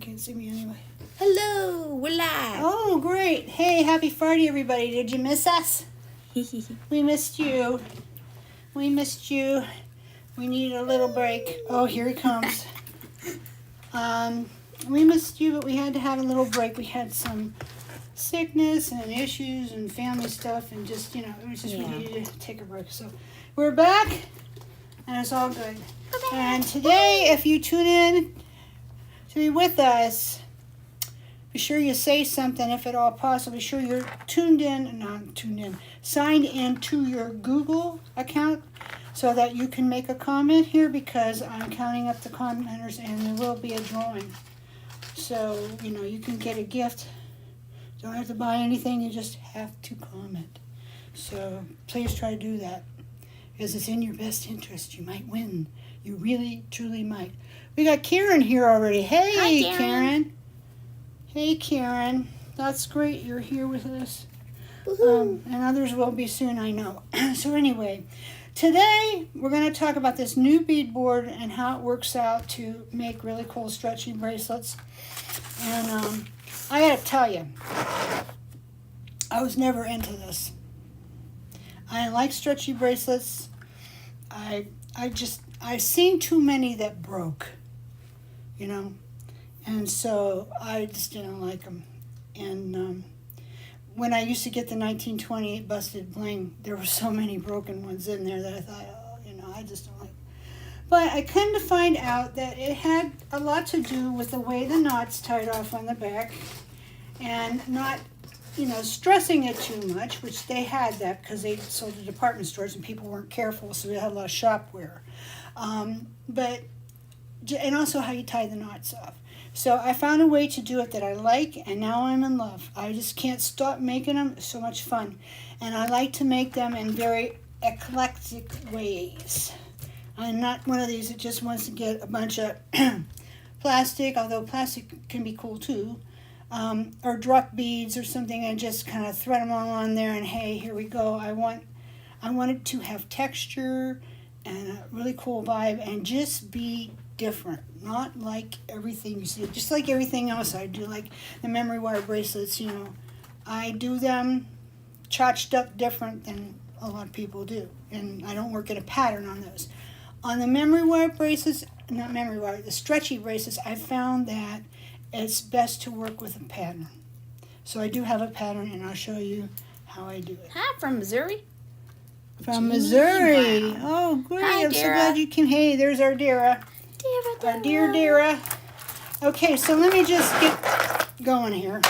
Can't see me anyway. Hello, we're live. Oh, great. Hey, happy Friday, everybody. Did you miss us? We missed you. We missed you. We need a little break. Oh, here he comes. We missed you, but we had to have a little break. We had some sickness and issues and family stuff, and just, it was just we needed to take a break. So we're back, and it's all good. And today, if you tune in to be with us, be sure you say something if at all possible. Be sure you're signed in to your Google account so that you can make a comment here, because I'm counting up the commenters and there will be a drawing. So, you can get a gift. Don't have to buy anything, you just have to comment. So please try to do that, because it's in your best interest. You might win. You really, truly might. We got Karen here already. Hey, Hi, Karen. Hey, Karen. That's great. You're here with us. And others will be soon, I know. So anyway, today we're going to talk about this new beadboard and how it works out to make really cool stretchy bracelets. And I got to tell you, I was never into this. I like stretchy bracelets. I've seen too many that broke, and so I just didn't like them. And when I used to get the 1928 busted bling, there were so many broken ones in there that I thought, I just don't like. But I come to find out that it had a lot to do with the way the knots tied off on the back, and not, stressing it too much, which they had that because they sold to department stores and people weren't careful, so we had a lot of shop wear. And also how you tie the knots off. So I found a way to do it that I like, and now I'm in love. I just can't stop making them. It's so much fun. And I like to make them in very eclectic ways. I'm not one of these that just wants to get a bunch of plastic, although plastic can be cool too, or drop beads or something, and just kind of thread them all on there, and hey, here we go. I want it to have texture and a really cool vibe, and just be different, not like everything you see. Just like everything else I do, like the memory wire bracelets, I do them charged up different than a lot of people do, and I don't work in a pattern on those. On the memory wire bracelets, the stretchy bracelets, I found that it's best to work with a pattern. So I do have a pattern, and I'll show you how I do it. Hi, from Missouri. From Missouri. Wow. Oh, great. Hi, I'm so Dara. glad you came. Hey, there's our Dara. Our dear Dara. Okay, so let me just get going here.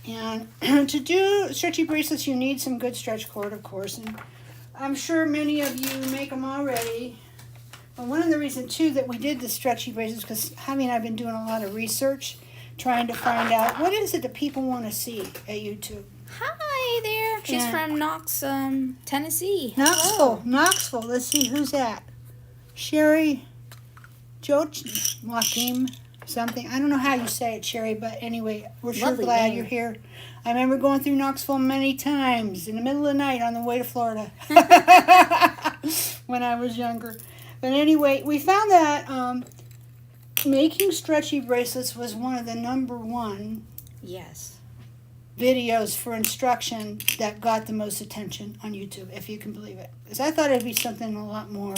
And to do stretchy bracelets, you need some good stretch cord, of course. And I'm sure many of you make them already. But one of the reasons, too, that we did the stretchy bracelets, because Javi and I have been doing a lot of research, trying to find out what is it that people want to see at YouTube. Hi there. She's from Knox, Tennessee. Knoxville. Let's see, who's that? Sherry Joachim something. I don't know how you say it, Sherry, but anyway, we're sure Lovely glad name. you're here. I remember going through Knoxville many times in the middle of the night on the way to Florida when I was younger. But anyway, we found that making stretchy bracelets was one of the number one videos for instruction that got the most attention on YouTube, if you can believe it. Because I thought it'd be something a lot more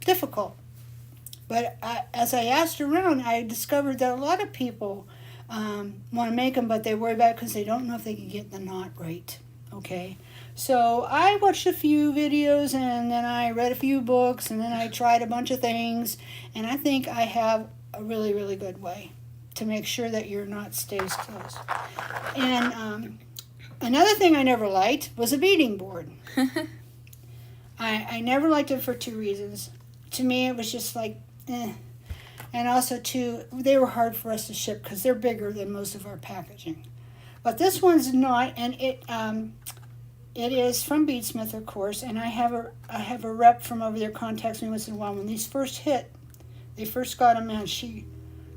difficult. But as I asked around, I discovered that a lot of people want to make them, but they worry about it because they don't know if they can get the knot right. Okay? So I watched a few videos, and then I read a few books, and then I tried a bunch of things, and I think I have a really, really good way to make sure that your knot stays close. And another thing I never liked was a beading board. I never liked it for two reasons. To me, it was just like, eh. And also, too, they were hard for us to ship because they're bigger than most of our packaging. But this one's not, and it is from Beadsmith, of course, and I have a rep from over there contacts me once in a while. When these first hit, they first got them, and she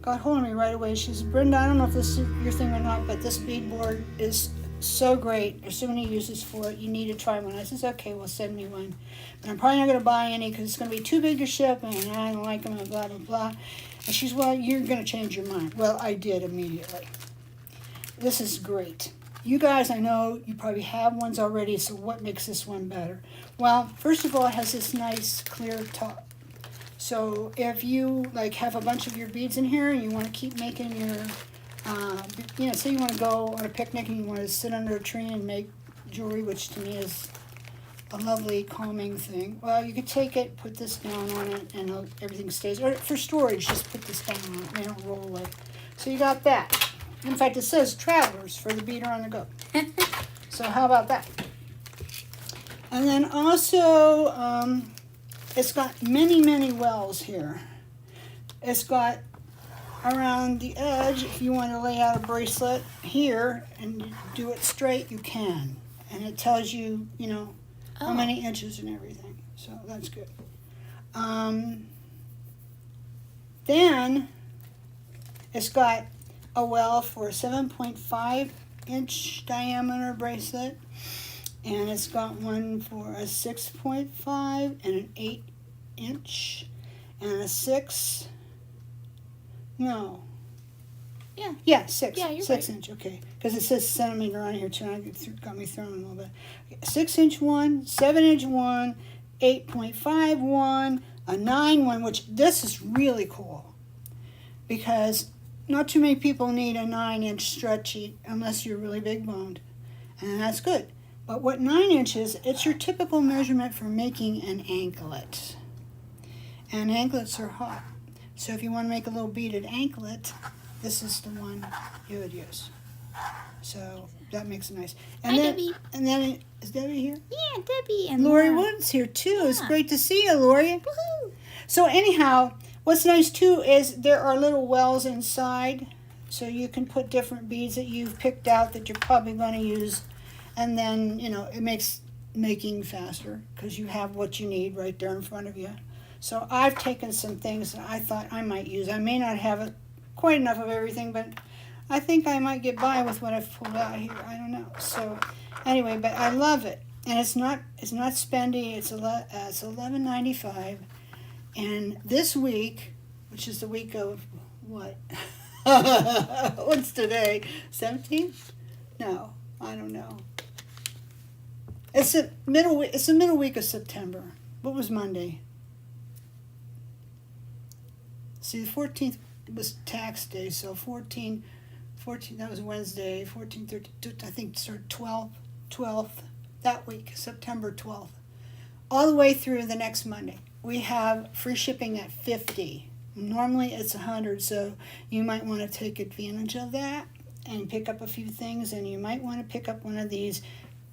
got hold of me right away. She said, Brenda, I don't know if this is your thing or not, but this beadboard is so great. There's so many uses for it. You need to try one. I says, okay, well, send me one. But I'm probably not going to buy any because it's going to be too big to ship, and I don't like them, and blah, blah, blah. And she's, well, you're going to change your mind. Well, I did immediately. This is great. You guys, I know you probably have ones already, so what makes this one better? Well, first of all, it has this nice clear top. So if you like have a bunch of your beads in here and you want to keep making your, say you want to go on a picnic and you want to sit under a tree and make jewelry, which to me is a lovely calming thing. Well, you could take it, put this down on it, and everything stays. Or for storage, just put this down on it, and it'll roll away. So you got that. In fact, it says Travelers for the beader on the go. So how about that? And then also, it's got many, many wells here. It's got around the edge, if you want to lay out a bracelet here and do it straight, you can. And it tells you, how many inches and everything. So that's good. Then it's got a well for a 7.5 inch diameter bracelet, and it's got one for a 6.5 and an 8 inch and a 6. No. Yeah. Yeah, 6. Yeah, you're 6 right. inch, okay. Because it says centimeter on here too, and it got me thrown a little bit. 6 inch one, 7 inch one, 8.5 one, a 9 one, which this is really cool. Because not too many people need a 9 inch stretchy unless you're really big boned. And that's good. But what 9 inches, it's your typical measurement for making an anklet. And anklets are hot. So if you want to make a little beaded anklet, this is the one you would use. So that makes it nice. And Hi, then, Debbie. And then, is Debbie here? Yeah, Debbie and Lori Laura. Wood's here too. It's Yeah. great to see you, Lori. Woohoo! So anyhow, what's nice too is there are little wells inside, so you can put different beads that you've picked out that you're probably going to use, and then it makes making faster because you have what you need right there in front of you. So I've taken some things that I thought I might use. I may not have quite enough of everything, but I think I might get by with what I've pulled out here. I don't know. So anyway, but I love it, and it's not spendy. It's $11.95. And this week, which is the week of what? What's today? 17th? No, I don't know. It's the middle week of September. What was Monday? See, the 14th was tax day, so 14, that was Wednesday, 14, 13, I think started 12th, that week, September 12th, all the way through the next Monday. We have free shipping at $50. Normally it's $100, so you might want to take advantage of that and pick up a few things, and you might want to pick up one of these.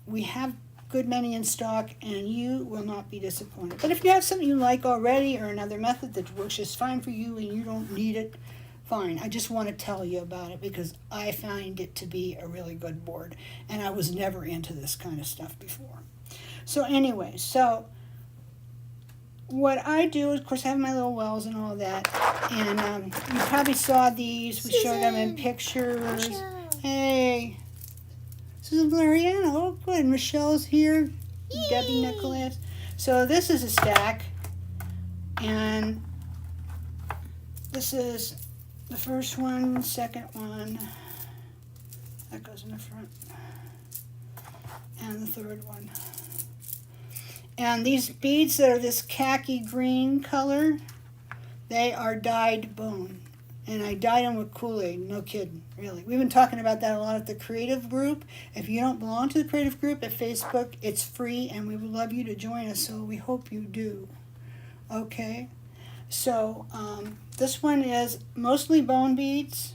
We have good many in stock, and you will not be disappointed. But if you have something you like already or another method that works just fine for you and you don't need it, fine. I just want to tell you about it because I find it to be a really good board, and I was never into this kind of stuff before. So anyway, what I do is, of course, I have my little wells and all that, and you probably saw these. We showed them in pictures. Michelle. Hey, Susan Valeriano. Oh, good. Michelle's here. Yay. Debbie Nicholas. So this is a stack, and this is the first one, second one. That goes in the front, and the third one. And these beads that are this khaki green color, they are dyed bone. And I dyed them with Kool-Aid, no kidding, really. We've been talking about that a lot at the Creative Group. If you don't belong to the Creative Group at Facebook, it's free, and we would love you to join us, so we hope you do. Okay? So this one is mostly bone beads,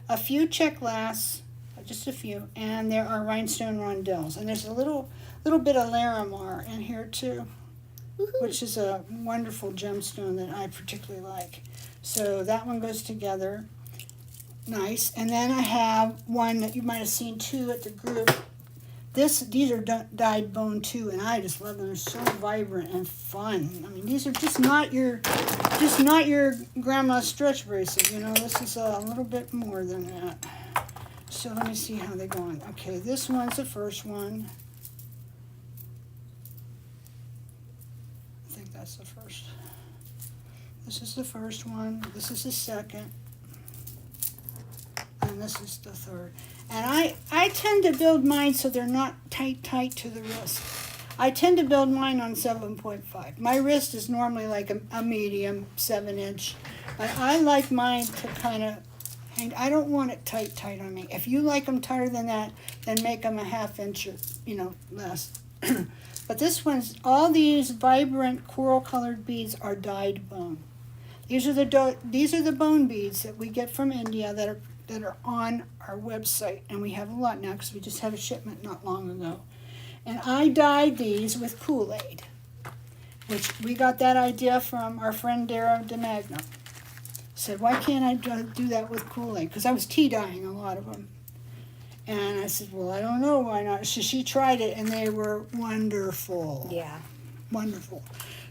a few check glass, just a few, and there are rhinestone rondelles. And there's a little bit of Larimar in here too, Woohoo. which is a wonderful gemstone that I particularly like. So that one goes together nice. And then I have one that you might have seen too at the group. These are dyed bone too, and I just love them. They're so vibrant and fun. I mean, these are just not your grandma's stretch bracelet. This is a little bit more than that. So let me see how they go on. Okay, this one's the first one. I think that's the first. This is the first one, this is the second, and this is the third. And I tend to build mine so they're not tight to the wrist. I tend to build mine on 7.5. My wrist is normally like a medium, 7-inch. But I like mine to kind of hang. I don't want it tight on me. If you like them tighter than that, then make them a 1/2 inch or, less. But this one's, all these vibrant coral colored beads are dyed bone. These are the bone beads that we get from India that are on our website. And we have a lot now because we just had a shipment not long ago. And I dyed these with Kool-Aid, which we got that idea from our friend Dara DeMagno. Said, why can't I do that with Kool-Aid? Because I was tea dyeing a lot of them. And I said, well, I don't know why not. So she tried it, and they were wonderful. Yeah. Wonderful.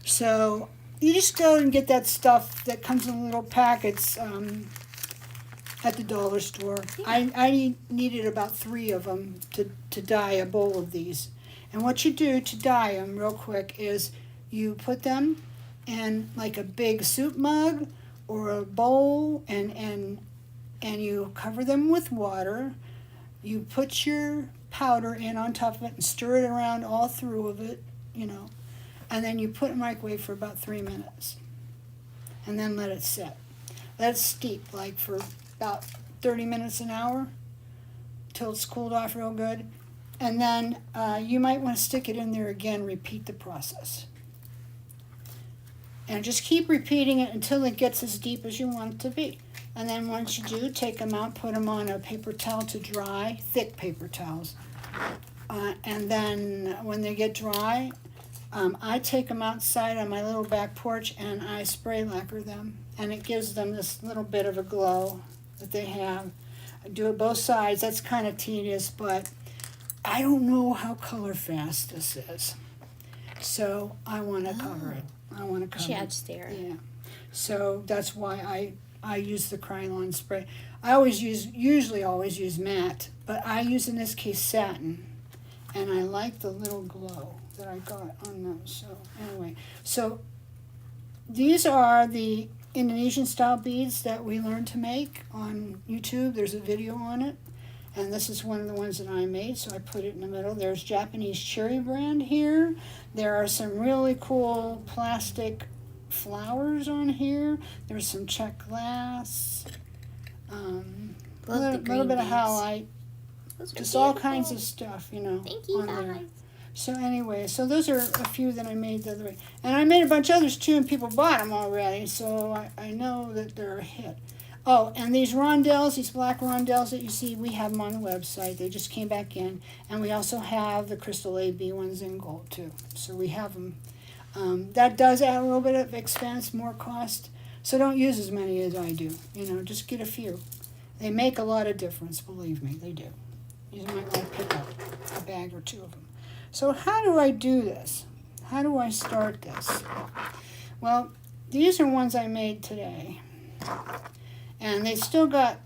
So you just go and get that stuff that comes in little packets at the dollar store. Yeah. I needed about 3 of them to dye a bowl of these. And what you do to dye them real quick is you put them in like a big soup mug or a bowl, and you cover them with water. You put your powder in on top of it and stir it around all through of it, and then you put it in the microwave for about 3 minutes. And then let it set. Let it steep like for about 30 minutes, an hour, till it's cooled off real good. And then you might want to stick it in there again, repeat the process. And just keep repeating it until it gets as deep as you want it to be. And then once you do, take them out, put them on a paper towel to dry, thick paper towels. And then when they get dry, I take them outside on my little back porch and I spray lacquer them. And it gives them this little bit of a glow that they have. I do it both sides. That's kind of tedious, but I don't know how color fast this is. So I want to cover it. I want to cover she it. adds there. Yeah. So that's why I use the Krylon spray. I usually always use matte, but I use in this case satin. And I like the little glow that I got on those. So anyway, so these are the Indonesian style beads that we learned to make on YouTube. There's a video on it. And this is one of the ones that I made, so I put it in the middle. There's Japanese cherry brand here. There are some really cool plastic flowers on here. There's some check glass. A little bit of highlight. Just all kinds of stuff, Thank you, on guys. there. So anyway, so those are a few that I made the other way. And I made a bunch of others too, and people bought them already, so I know that they're a hit. Oh, and these rondelles, these black rondelles that you see, we have them on the website. They just came back in. And we also have the Crystal AB ones in gold, too. So we have them. That does add a little bit of expense, more cost. So don't use as many as I do. Just get a few. They make a lot of difference, believe me, they do. You might want to pick up a bag or 2 of them. So how do I do this? How do I start this? Well, these are ones I made today. And they still got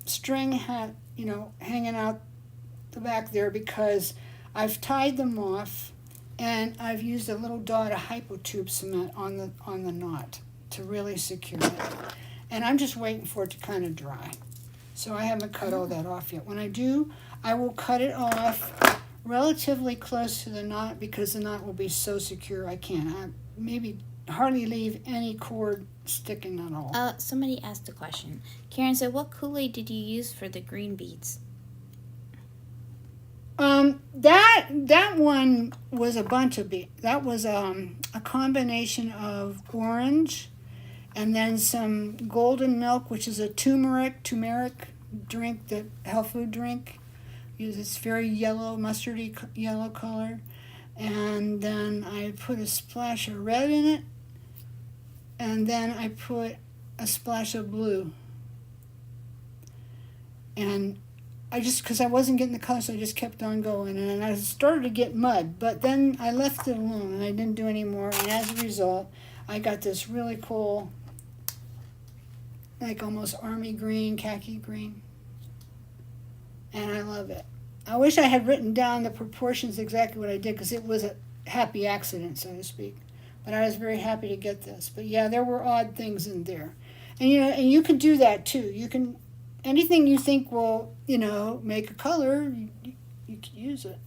string hanging out the back there because I've tied them off and I've used a little dot of hypo-tube cement on the knot to really secure it. And I'm just waiting for it to kind of dry. So I haven't cut all that off yet. When I do, I will cut it off relatively close to the knot because the knot will be so secure I can't. Maybe hardly leave any cord sticking at all. Somebody asked a question. Karen said, what Kool-Aid did you use for the green beads? That one was a bunch of beads. That was a combination of orange and then some golden milk, which is a turmeric drink, that health food drink. It's very yellow, mustardy yellow color. And then I put a splash of red in it. And then I put a splash of blue. And because I wasn't getting the color, so I just kept on going. And I started to get mud, but then I left it alone and I didn't do any more. And as a result, I got this really cool, like almost army green, khaki green. And I love it. I wish I had written down the proportions exactly what I did because it was a happy accident, so to speak. But I was very happy to get this. But yeah, there were odd things in there. And and you can do that too. You can, anything you think will, make a color, you can use it,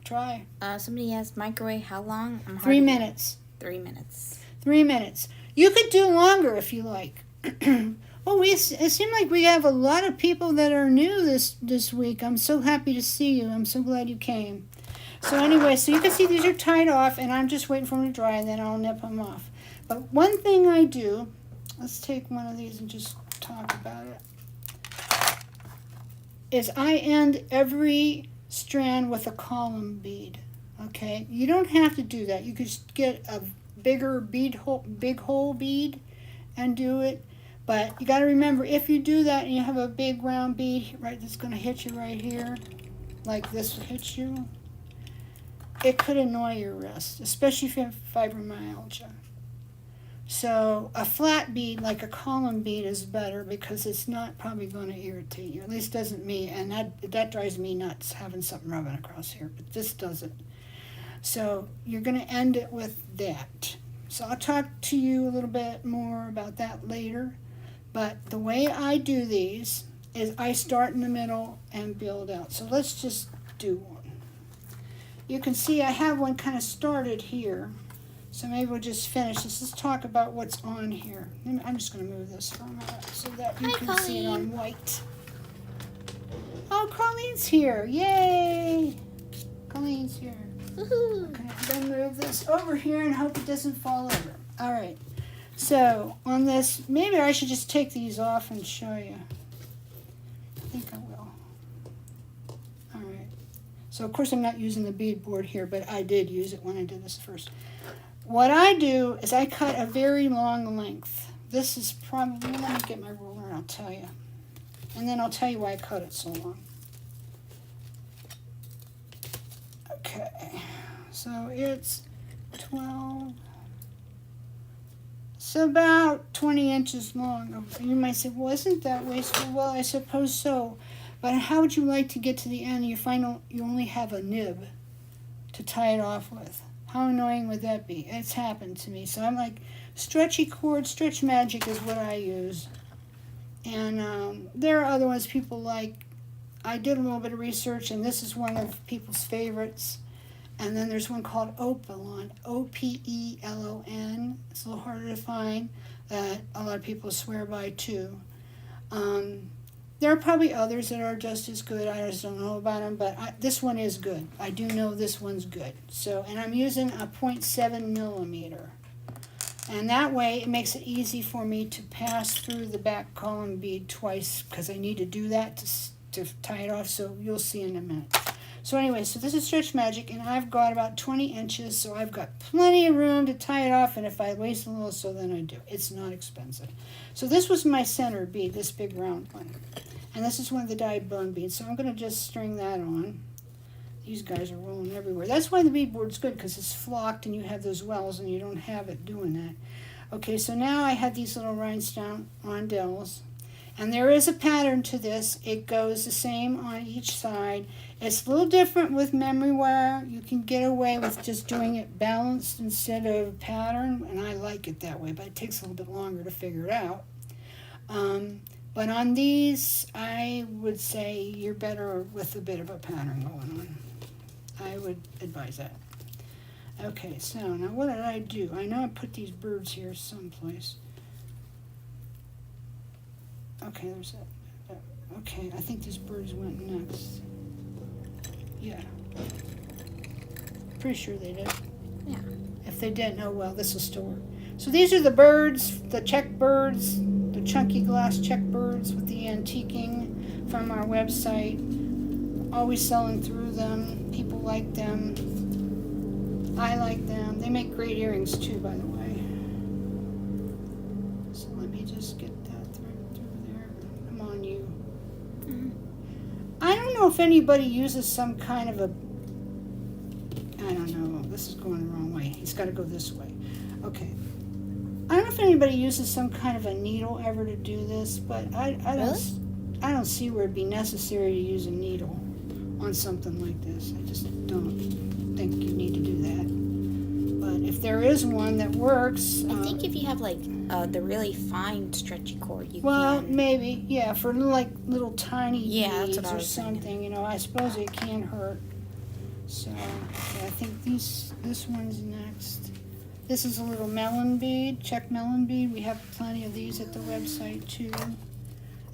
Try. Somebody asked microwave how long? 3 minutes. 3 minutes. 3 minutes. You could do longer if you like. Oh, it seemed like we have a lot of people that are new this week. I'm so happy to see you. I'm so glad you came. So anyway, so you can see these are tied off, and I'm just waiting for them to dry, and then I'll nip them off. But one thing I do, let's take one of these and just talk about it, is I end every strand with a column bead. Okay, you don't have to do that. You could just get a bigger big hole bead and do it. But you got to remember, if you do that and you have a big round bead, right, that's going to hit you right here, like this will hit you, it could annoy your wrist, especially if you have fibromyalgia. So a flat bead, like a column bead, is better because it's not probably going to irritate you. At least doesn't me, and that drives me nuts, having something rubbing across here, but this doesn't. So you're going to end it with that. So I'll talk to you a little bit more about that later. But the way I do these is I start in the middle and build out. So let's just do one. You can see I have one kind of started here. So maybe we'll just finish this. Let's talk about what's on here. I'm just going to move this for a minute so that you can see it on white. Oh, Colleen's here. Yay! Colleen's here. Woohoo! Okay, I'm going to move this over here and hope it doesn't fall over. All right. So on this, maybe I should just take these off and show you. I think I will. All right. So of course I'm not using the bead board here, but I did use it when I did this first. What I do is I cut a very long length. This is probably, let me get my ruler and I'll tell you. And then I'll tell you why I cut it so long. Okay, so it's 12, so about 20 inches long. You might say, well, isn't that wasteful? Well, I suppose so. But how would you like to get to the end and you find you only have a nib to tie it off with? How annoying would that be? It's happened to me. So I'm like, stretchy cord, stretch magic is what I use. And there are other ones people like. I did a little bit of research, and this is one of people's favorites. And then there's one called Opelon, O-P-E-L-O-N. It's a little harder to find, that a lot of people swear by too. There are probably others that are just as good. I just don't know about them, but this one is good. I do know this one's good. So, and I'm using a 0.7 millimeter. And that way it makes it easy for me to pass through the back column bead twice, because I need to do that to tie it off, so you'll see in a minute. So anyway, so this is Stretch Magic, and I've got about 20 inches, so I've got plenty of room to tie it off, and if I waste a little, so then I do. It's not expensive. So this was my center bead, this big round one. And this is one of the dyed bone beads, so I'm going to just string that on. These guys are rolling everywhere. That's why the bead board's good, because it's flocked, and you have those wells, and you don't have it doing that. Okay, so now I have these little rhinestone rondelles. And there is a pattern to this. It goes the same on each side. It's a little different with memory wire. You can get away with just doing it balanced instead of pattern, and I like it that way, but it takes a little bit longer to figure it out. But on these, I would say you're better with a bit of a pattern going on. I would advise that. Okay, so now what did I do? I know I put these birds here someplace. Okay, there's that. Okay, I think these birds went next. Yeah. Pretty sure they did. Yeah. If they didn't, oh well, this will still work. So these are the birds, the check birds, the chunky glass check birds with the antiquing from our website. Always selling through them. People like them. I like them. They make great earrings too, by the way. So let me just get that through there. Come on, you. Mm-hmm. I don't know if anybody uses some kind of a, I don't know, this is going the wrong way. He's got to go this way. Okay. I don't know if anybody uses some kind of a needle ever to do this, but I don't see where it'd be necessary to use a needle on something like this. I just don't think you need to do that. But if there is one that works, I think if you have like the really fine stretchy cord, you well, can. maybe, yeah, for like little tiny Yeah, that's beads what I or was thinking. something, you know, I suppose it can hurt. So, okay, I think this one's next. This is a little melon bead, check melon bead. We have plenty of these at the website too.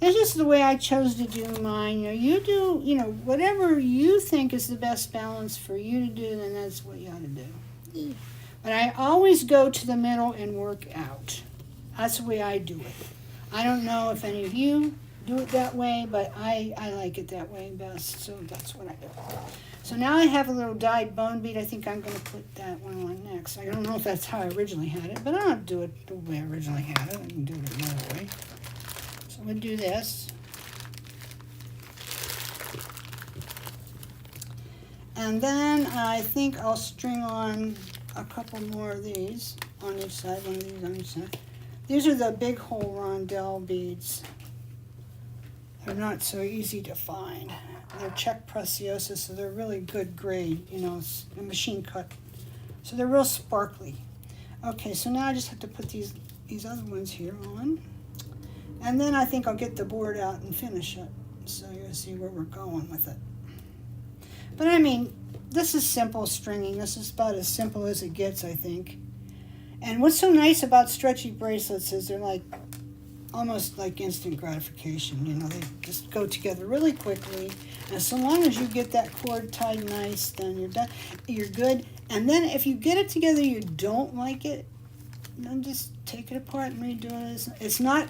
It's just the way I chose to do mine. You know, you do, you know, whatever you think is the best balance for you to do, then that's what you ought to do. Yeah. But I always go to the middle and work out. That's the way I do it. I don't know if any of you do it that way, but I like it that way best, so that's what I do. So now I have a little dyed bone bead. I think I'm going to put that one on next. I don't know if that's how I originally had it, but I don't do it the way I originally had it. I can do it another way. So I'm going to do this. And then I think I'll string on a couple more of these on each side, one of these on each side. These are the big hole rondelle beads. They're not so easy to find. They're Czech Preciosa, so they're really good grade, you know, it's a machine cut. So they're real sparkly. Okay, so now I just have to put these other ones here on. And then I think I'll get the board out and finish it. So you'll see where we're going with it. But I mean, this is simple stringing. This is about as simple as it gets, I think. And what's so nice about stretchy bracelets is they're like almost like instant gratification. You know, they just go together really quickly. And so long as you get that cord tied nice, then you're done. You're good. And then if you get it together, you don't like it, then just take it apart and redo it. It's not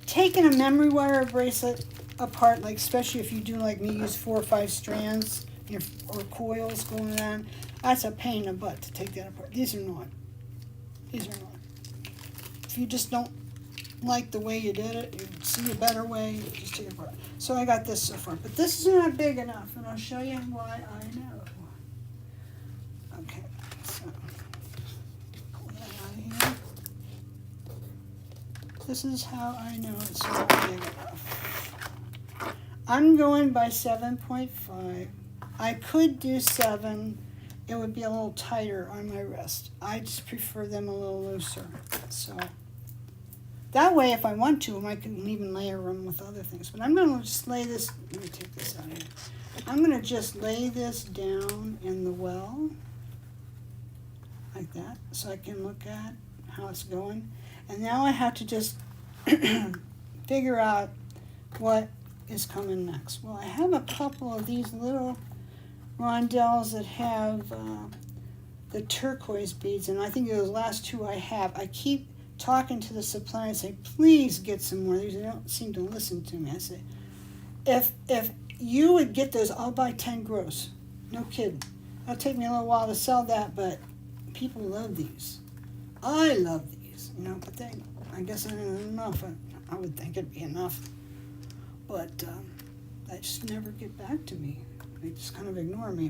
taking a memory wire bracelet apart, like especially if you do like me, use 4 or 5 strands, you know, or coils going on. That's a pain in the butt to take that apart. These are not. These are not. If you just don't like the way you did it, you see a better way, just take it apart. So I got this so far, but this is not big enough, and I'll show you why I know. Okay, so pull that out of here. This is how I know it's not big enough. I'm going by 7.5. I could do 7. It would be a little tighter on my wrist. I just prefer them a little looser. So that way, if I want to, I can even layer them with other things. But I'm going to just lay this, let me take this out of here. I'm going to just lay this down in the well, like that, so I can look at how it's going. And now I have to just figure out what is coming next. Well, I have a couple of these little rondelles that have the turquoise beads, and I think those last 2 I have. I keep talking to the supplier and say, please get some more. They don't seem to listen to me. I say, if you would get those, I'll buy 10 gross. No kidding. It'll take me a little while to sell that, but people love these. I love these, you know, but I guess I didn't enough. I would think it'd be enough. But they just never get back to me. They just kind of ignore me.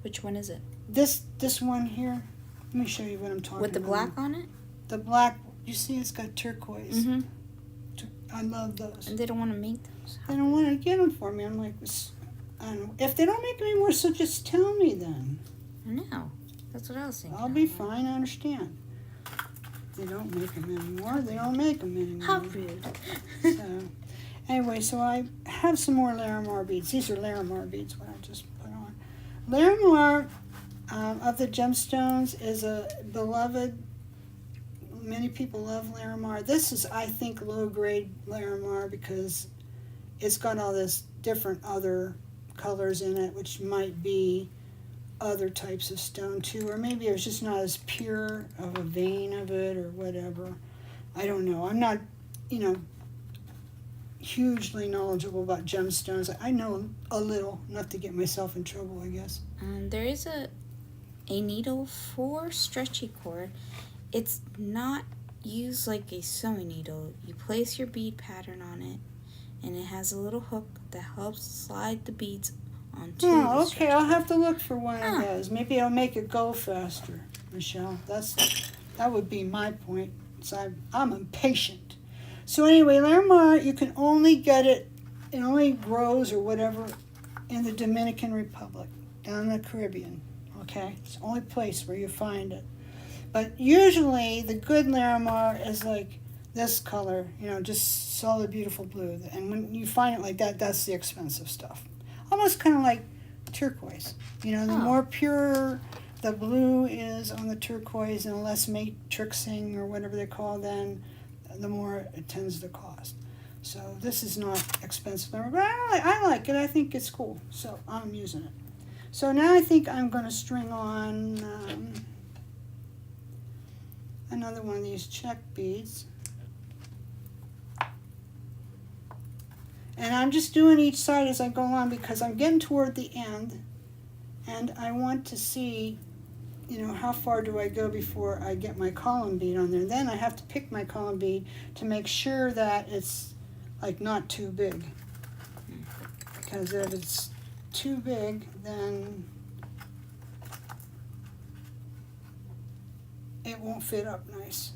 Which one is it? This one here. Let me show you what I'm talking about. With the black on it? The black, you see it's got turquoise. Mm-hmm. I love those. And they don't want to make those. They don't want to get them for me. I'm like, I don't know. If they don't make them anymore, so just tell me then. I know. That's what I was thinking. I'll be fine, I understand. They don't make them anymore. They don't make them anymore. How rude. So, anyway, so I have some more Larimar beads. These are Larimar beads, what I just put on. Larimar of the gemstones is a beloved. Many people love Larimar. This is, I think, low-grade Larimar because it's got all this different other colors in it, which might be other types of stone too, or maybe it's just not as pure of a vein of it or whatever. I don't know. I'm not, hugely knowledgeable about gemstones. I know a little, not to get myself in trouble, I guess. There is a needle for stretchy cord. It's not used like a sewing needle. You place your bead pattern on it, and it has a little hook that helps slide the beads onto Oh, the okay. stretchy I'll cord. have to look for one of those. Maybe I'll make it go faster, Michelle. That would be my point. So I'm impatient. So anyway, Larimar, you can only get it. It only grows or whatever in the Dominican Republic, down in the Caribbean. okay? It's the only place where you find it. But usually the good Larimar is like this color, you know, just solid, beautiful blue. And when you find it like that, that's the expensive stuff. Almost kind of like turquoise. You know, the more pure the blue is on the turquoise and less matrixing or whatever they call then, the more it tends to cost. So this is not expensive, but I like it. I think it's cool, so I'm using it. So now I think I'm going to string on another one of these check beads. And I'm just doing each side as I go along because I'm getting toward the end and I want to see, you know, how far do I go before I get my column bead on there. Then I have to pick my column bead to make sure that it's like not too big. Because if it's too big, then it won't fit up nice.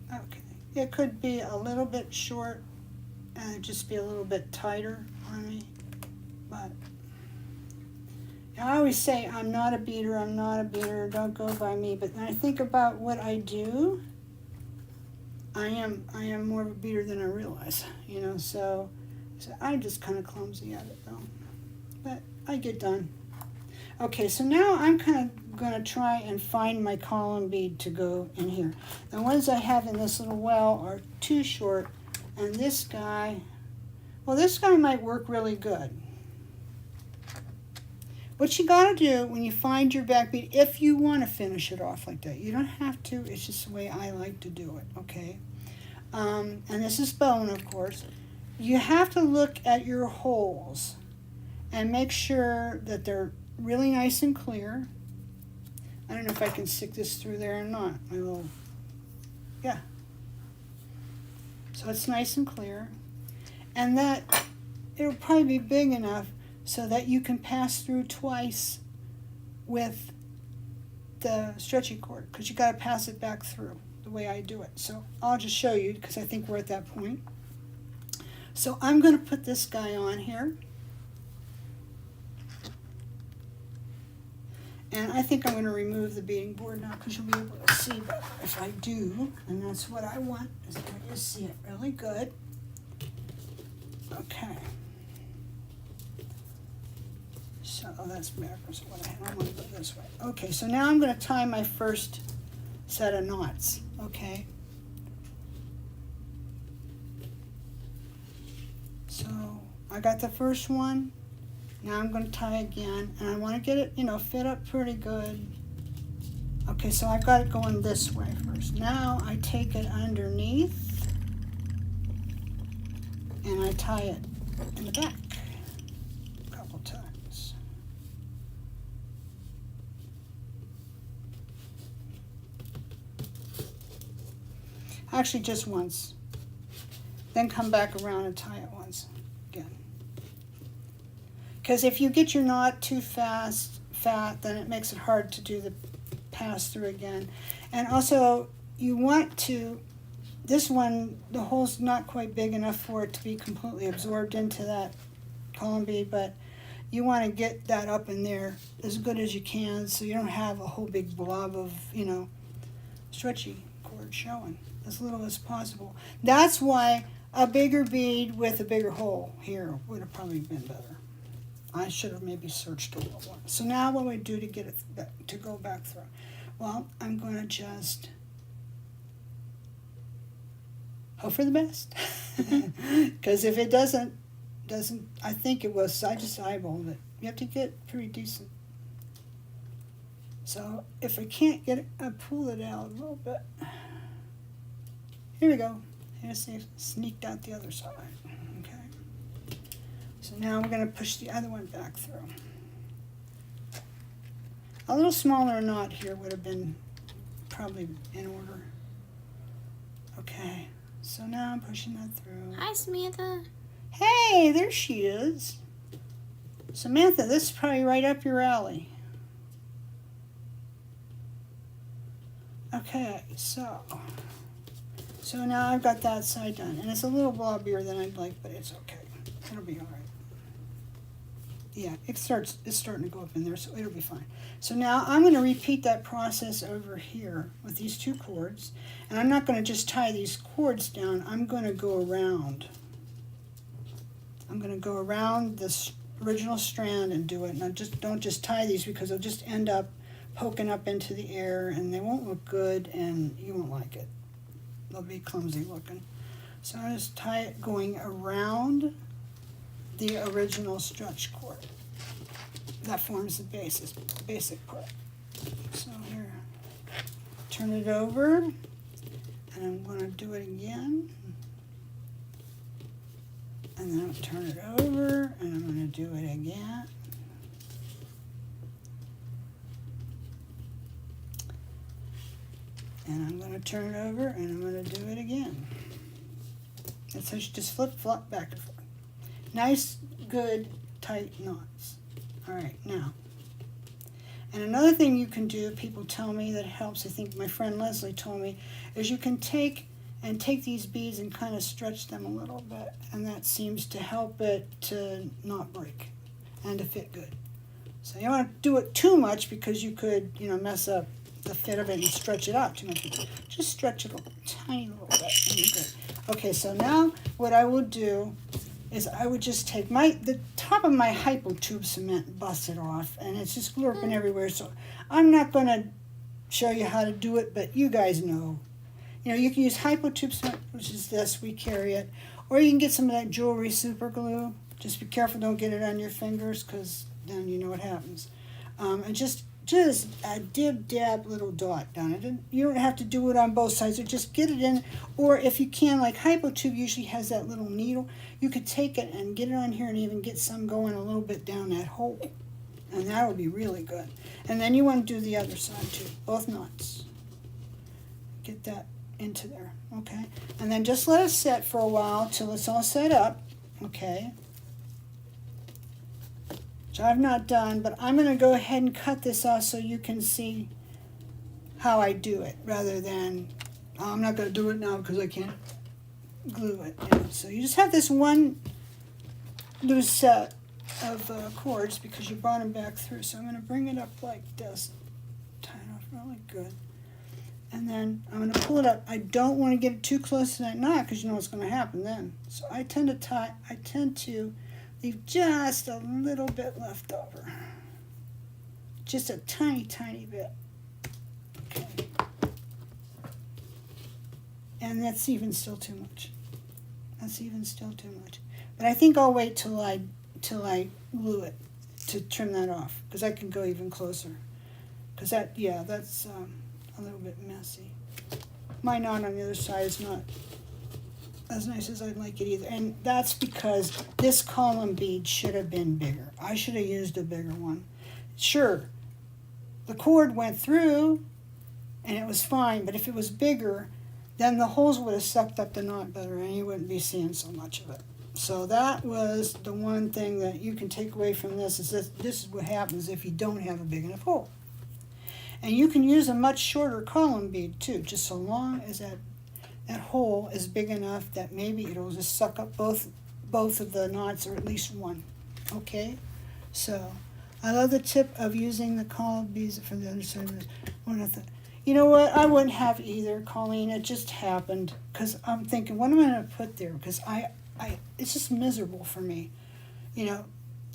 Okay. It could be a little bit short and just be a little bit tighter on me, but I always say I'm not a beater, don't go by me, but when I think about what I do, I am more of a beater than I realize, you know, so I'm just kind of clumsy at it though, but I get done. Okay, so now I'm kind of going to try and find my column bead to go in here. The ones I have in this little well are too short, and this guy, well, this guy might work really good. What you got to do when you find your back bead, if you want to finish it off like that, you don't have to, it's just the way I like to do it, okay? And this is bone, of course. You have to look at your holes and make sure that they're really nice and clear. I don't know if I can stick this through there or not. I will, yeah. So it's nice and clear. And that it'll probably be big enough so that you can pass through twice with the stretchy cord, because you got to pass it back through the way I do it. So I'll just show you because I think we're at that point. So I'm going to put this guy on here. And I think I'm going to remove the beading board now because you'll be able to see better if I do. And that's what I want, is for you to see it really good. Okay. So that's backwards. I want to go this way. Okay, so now I'm going to tie my first set of knots. Okay. So I got the first one. Now I'm going to tie again, and I want to get it, you know, fit up pretty good. Okay, so I've got it going this way first. Now I take it underneath, and I tie it in the back a couple times. Actually, just once. Then come back around and tie it once again. Because if you get your knot too fat, then it makes it hard to do the pass through again. And also, you want to, this one, the hole's not quite big enough for it to be completely absorbed into that column bead, but you want to get that up in there as good as you can so you don't have a whole big blob of, you know, stretchy cord showing, as little as possible. That's why a bigger bead with a bigger hole here would have probably been better. I should have maybe searched a little more. So now what do I do to get it to go back through? Well, I'm going to just hope for the best. Because if it doesn't, I think it was, I just eyeballed it. You have to get pretty decent. So if I can't get it, I pull it out a little bit. Here we go. Here's it sneaked out the other side. Okay. So now we're going to push the other one back through. A little smaller knot here would have been probably in order. Okay. So now I'm pushing that through. Hi, Samantha. Hey, there she is. Samantha, this is probably right up your alley. Okay, so now I've got that side done. And it's a little blobbier than I'd like, but it's okay. It'll be all right. Yeah, it's starting to go up in there, so it'll be fine. So now I'm going to repeat that process over here with these two cords, and I'm not going to just tie these cords down. I'm going to go around. I'm going to go around this original strand and do it. And don't just tie these, because they'll just end up poking up into the air, and they won't look good, and you won't like it. They'll be clumsy looking. So I just tie it going around the original stretch cord. That forms the basic part. So here, turn it over, and I'm going to do it again. And then I'll turn it over, and I'm going to do it again. And I'm going to turn it over, and I'm going to do it again. And so you just flip back and forth. Nice, good, tight knots. All right, now. And another thing you can do, people tell me that helps, I think my friend Leslie told me, is you can take these beads and kind of stretch them a little bit, and that seems to help it to not break and to fit good. So you don't want to do it too much, because you could, mess up the fit of it and stretch it out too much. Just stretch it a tiny little bit, and you're good. Okay, so now what I will do is I would just take the top of my hypo tube cement and bust it off, and it's just glurping everywhere. So I'm not going to show you how to do it, but you guys know. You can use hypo tube cement, which is this, we carry it, or you can get some of that jewelry super glue. Just be careful, don't get it on your fingers, because then you know what happens. And just a dab little dot down it. You don't have to do it on both sides, or just get it in. Or if you can, like hypo tube usually has that little needle, you could take it and get it on here and even get some going a little bit down that hole. And that will be really good. And then you want to do the other side too, both knots. Get that into there, okay? And then just let it set for a while till it's all set up, okay? Which I've not done, but I'm going to go ahead and cut this off so you can see how I do it, rather than, I'm not going to do it now because I can't glue it. So you just have this one loose set of cords, because you brought them back through. So I'm going to bring it up like this, tie it off really good. And then I'm going to pull it up. I don't want to get it too close to that knot, because you know what's going to happen then. So I tend to leave just a little bit left over. Just a tiny, tiny bit. Okay. And that's even still too much. But I think I'll wait till I glue it to trim that off, because I can go even closer. Because that's a little bit messy. My knot on the other side is not as nice as I'd like it either. And that's because this column bead should have been bigger. I should have used a bigger one. Sure, the cord went through and it was fine, but if it was bigger, then the holes would have sucked up the knot better and you wouldn't be seeing so much of it. So that was the one thing that you can take away from this, is that this is what happens if you don't have a big enough hole. And you can use a much shorter column bead too, just so long as that hole is big enough that maybe it'll just suck up both of the knots, or at least one. Okay? So I love the tip of using the column beads for the other side of this. You know what? I wouldn't have either, Colleen. It just happened, because I'm thinking, what am I going to put there? Because it's just miserable for me.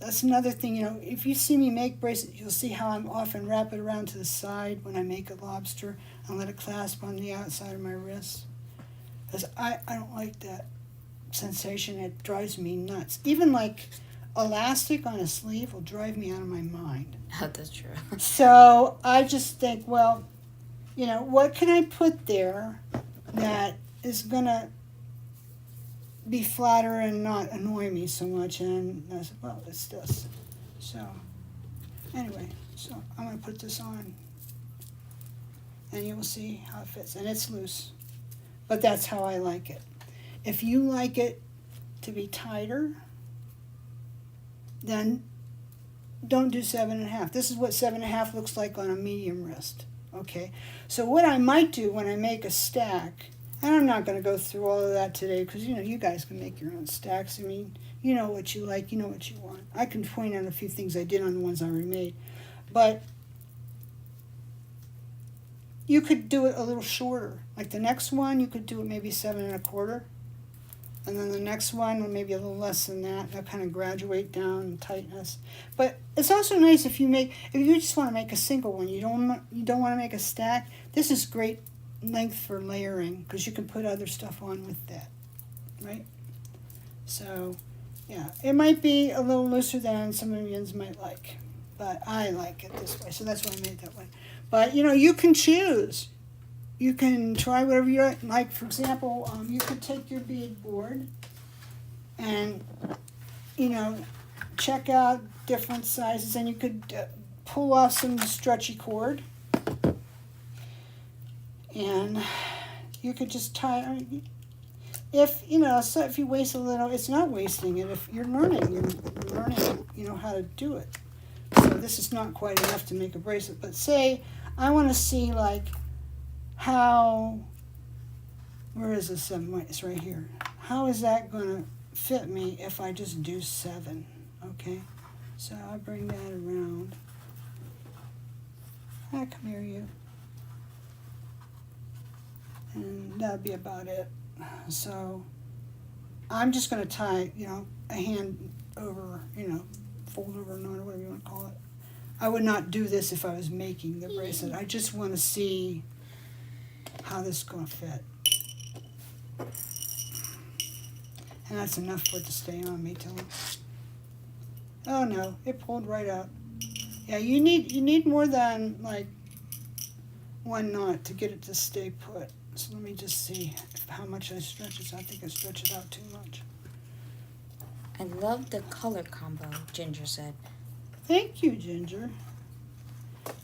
That's another thing, if you see me make bracelets, you'll see how I'm often wrap it around to the side when I make a lobster and let it clasp on the outside of my wrist. Because I don't like that sensation. It drives me nuts. Even like elastic on a sleeve will drive me out of my mind. That's true. So I just think, well, what can I put there that is going to be flatter and not annoy me so much? And I said, well, it's this. So anyway, so I'm going to put this on, and you will see how it fits. And it's loose, but that's how I like it. If you like it to be tighter, then don't do 7.5. This is what 7.5 looks like on a medium wrist. Okay, so what I might do when I make a stack, and I'm not going to go through all of that today, because you guys can make your own stacks. I mean, You know what you like, you know what you want. I can point out a few things I did on the ones I already made. But you could do it a little shorter. Like the next one, you could do it maybe 7 1/4. And then the next one, maybe a little less than that. They'll kind of graduate down in tightness. But it's also nice if you just want to make a single one. You don't want to make a stack. This is great length for layering because you can put other stuff on with that, right? So, yeah, it might be a little looser than some of you might like, but I like it this way, so that's why I made it that way. But you can choose. You can try whatever you like. For example, you could take your bead board and, check out different sizes, and you could pull off some stretchy cord. And you could just tie, so if you waste a little, it's not wasting it. If you're learning, how to do it. So this is not quite enough to make a bracelet, but say I want to see where is the 7? Wait, it's right here. How is that going to fit me if I just do 7? Okay, so I'll bring that around. Come here, you. And that'll be about it. So I'm just going to tie, a hand over, fold over a knot or whatever you want to call it. I would not do this if I was making the bracelet. I just want to see how this is going to fit. And that's enough for it to stay on me till. Oh no, it pulled right out. Yeah, you need more than one knot to get it to stay put. So let me just see how much I stretch it. I think I stretch it out too much. I love the color combo, Ginger said. Thank you, Ginger.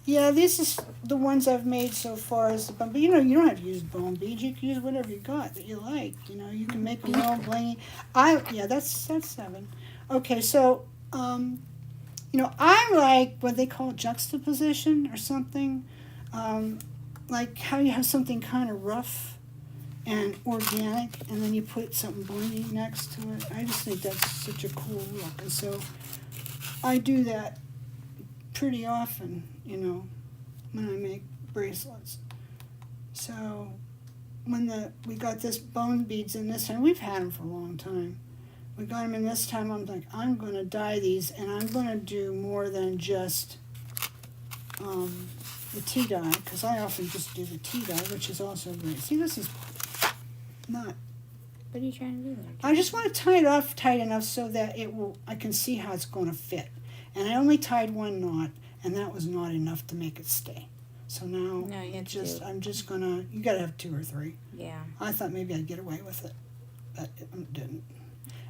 Yeah, this is the ones I've made so far as the bone. But you don't have to use bone beads. You can use whatever you got that you like. You can make them all blingy. That's 7. Okay, so I like what they call juxtaposition or something. Like how you have something kind of rough and organic, and then you put something blingy next to it. I just think that's such a cool look, and so I do that pretty often, when I make bracelets. So when we got this bone beads in this time, we've had them for a long time. We got them in this time. I'm like, I'm going to dye these, and I'm going to do more than just the tea dye, because I often just do the tea dye, which is also great. See, this is not. What are you trying to do there? I just want to tie it off tight enough so that I can see how it's going to fit. And I only tied one knot, and that was not enough to make it stay. So now I'm just gonna. You gotta have 2 or 3. Yeah. I thought maybe I'd get away with it, but it didn't.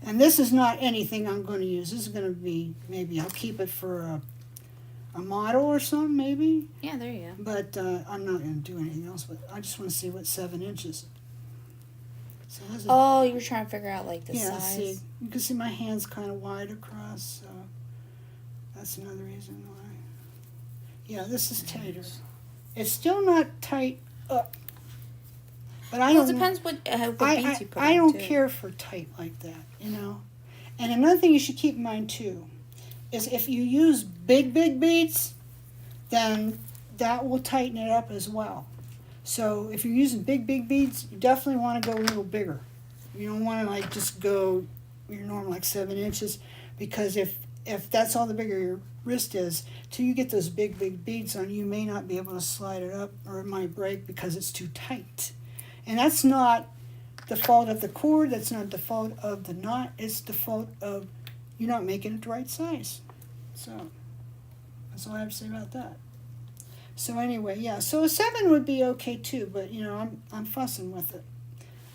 And this is not anything I'm going to use. This is going to be maybe I'll keep it for a model or something maybe. Yeah, there you go. But I'm not going to do anything else. But I just want to see what 7 inches. So you were trying to figure out the size. See, you can see my hand's kind of wide across, so that's another reason why. Yeah, this is tighter. It's still not tight up. But it depends what beads you put on, I don't too. care for tight like that, And another thing you should keep in mind, too, is if you use big beads, then that will tighten it up as well. So if you're using big beads, you definitely want to go a little bigger. You don't want to just go your normal 7 inches, because if that's all the bigger your wrist is, till you get those big beads on, you may not be able to slide it up, or it might break because it's too tight. And that's not the fault of the cord, that's not the fault of the knot, it's the fault of you not making it the right size. So that's all I have to say about that. So anyway, yeah, so a 7 would be okay too, but I'm fussing with it.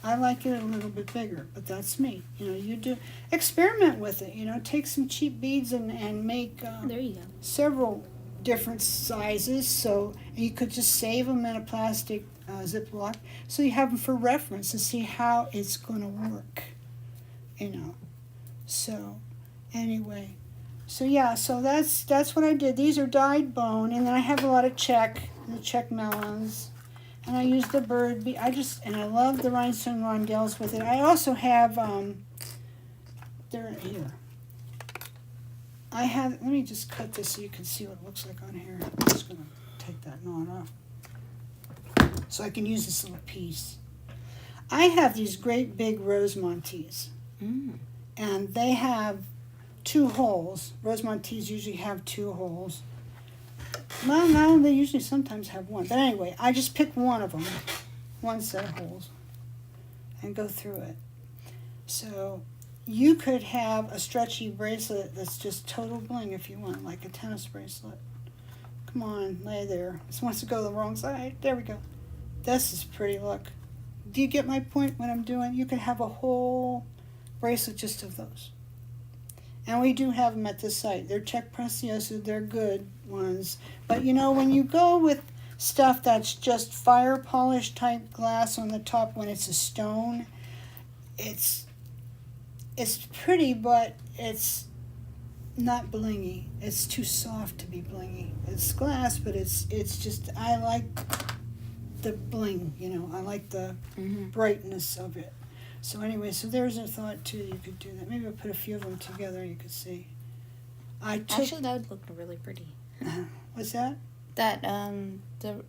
I like it a little bit bigger, but that's me. You do experiment with it. Take some cheap beads and make there you go. Several different sizes. So you could just save them in a plastic Ziploc, so you have them for reference to see how it's going to work. So anyway. So yeah, so that's what I did. These are dyed bone, and then I have a lot of the check melons, and I use the bird bead. I love the rhinestone rondelles with it. I also have they're here. I have, let me just cut this so you can see what it looks like on here. I'm just going to take that knot off so I can use this little piece. I have these great big Rosemontees, and they have 2 holes. Rosemontees usually have 2 holes. Well, no, they usually sometimes have 1. But anyway, I just pick one of them, 1 set of holes, and go through it. So you could have a stretchy bracelet that's just total bling if you want, like a tennis bracelet. Come on, lay there. This wants to go the wrong side. There we go. This is pretty, look. Do you get my point what I'm doing? You could have a whole bracelet just of those. And we do have them at this site. They're Czech Preciosa. They're good ones. But you know, when you go with stuff that's just fire polish type glass on the top when it's a stone, it's pretty, but it's not blingy. It's too soft to be blingy. It's glass, but it's just, I like the bling, you know. I like the brightness of it. So anyway, so there's a thought too. You could do that. Maybe I'll put a few of them together. You could see. Actually, that would look really pretty. What's that? That the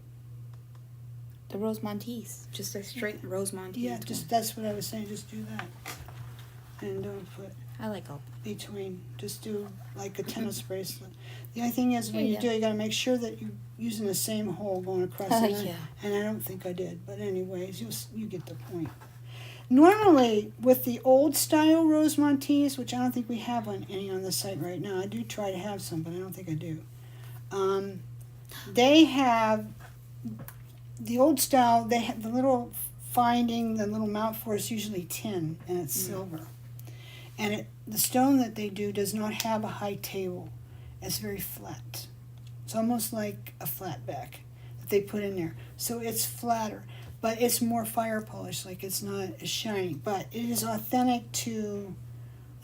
Rosemontees, just a straight Rosemontee. Yeah, just that's what I was saying. Just do that, and don't put. I like all between. Just do like a tennis bracelet. The only thing is when you do, you got to make sure that you're using the same hole going across. And I don't think I did, but anyways, you get the point. Normally, with the old style Rosemontees, which I don't think we have any on the site right now, I do try to have some, but I don't think I do. They have, the old style, they have the little finding, the little mount for is usually tin, and it's silver. And the stone that they do does not have a high table. It's very flat. It's almost like a flat back that they put in there. So it's flatter. But it's more fire polished, like it's not as shiny. But it is authentic to,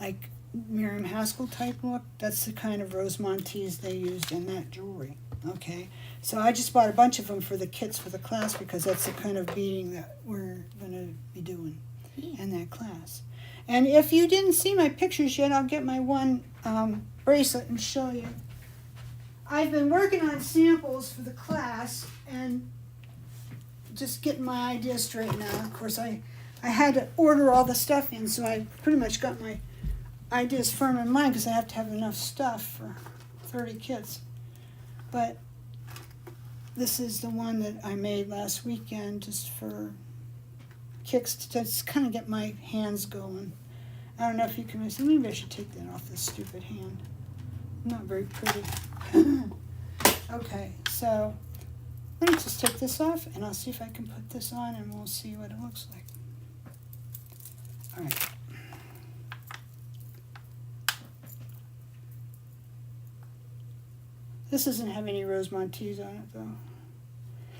like, Miriam Haskell type look. That's the kind of Rosemontees they used in that jewelry. Okay, so I just bought a bunch of them for the kits for the class because that's the kind of beading that we're going to be doing in that class. And if you didn't see my pictures yet, I'll get my one bracelet and show you. I've been working on samples for the class and just getting my ideas straight now. Of course, I had to order all the stuff in, so I pretty much got my ideas firm in mind because I have to have enough stuff for 30 kits. But this is the one that I made last weekend just for kicks to just kind of get my hands going. I don't know if you can see. Maybe I should take that off this stupid hand. Not very pretty. Okay, so let me just take this off, and I'll see if I can put this on, and we'll see what it looks like. All right. This doesn't have any Rosemontees on it, though.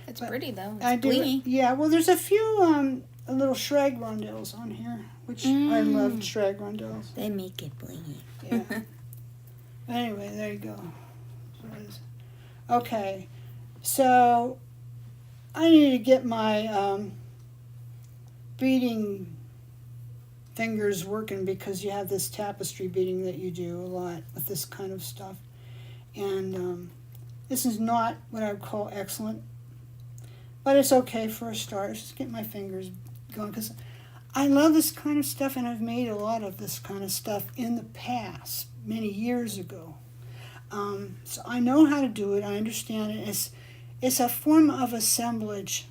It's but pretty, though. It's I do. blingy. Yeah, well, there's a few little shrag rondelles on here, which I love shrag rondelles. They make it blingy. Yeah. Anyway, there you go. Okay, so I need to get my beading fingers working because you have this tapestry beading that you do a lot with this kind of stuff. And this is not what I would call excellent, but it's okay for a start. Just get my fingers going because I love this kind of stuff, and I've made a lot of this kind of stuff in the past, many years ago. So I know how to do it. I understand it. It's a form of assemblage.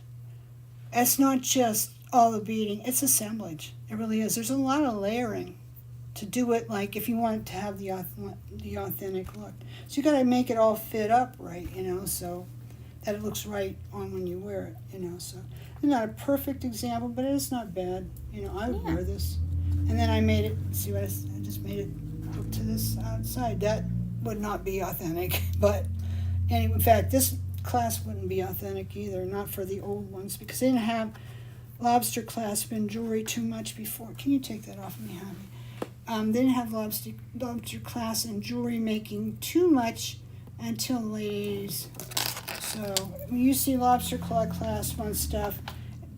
It's not just all the beading. It's assemblage. It really is. There's a lot of layering to do it, like if you want it to have the authentic look. So you got to make it all fit up right, you know, so that it looks right on when you wear it, you know. So it's not a perfect example, but it's not bad. You know, I would wear this. And then I made it, see what I just made it hook to this outside. That would not be authentic, but anyway, in fact, this class wouldn't be authentic either, not for the old ones, because they didn't have lobster clasp in jewelry too much before. Can you take that off of me, honey? They didn't have lobster class in jewelry making too much until the late 80s. So when you see lobster claw clasp on stuff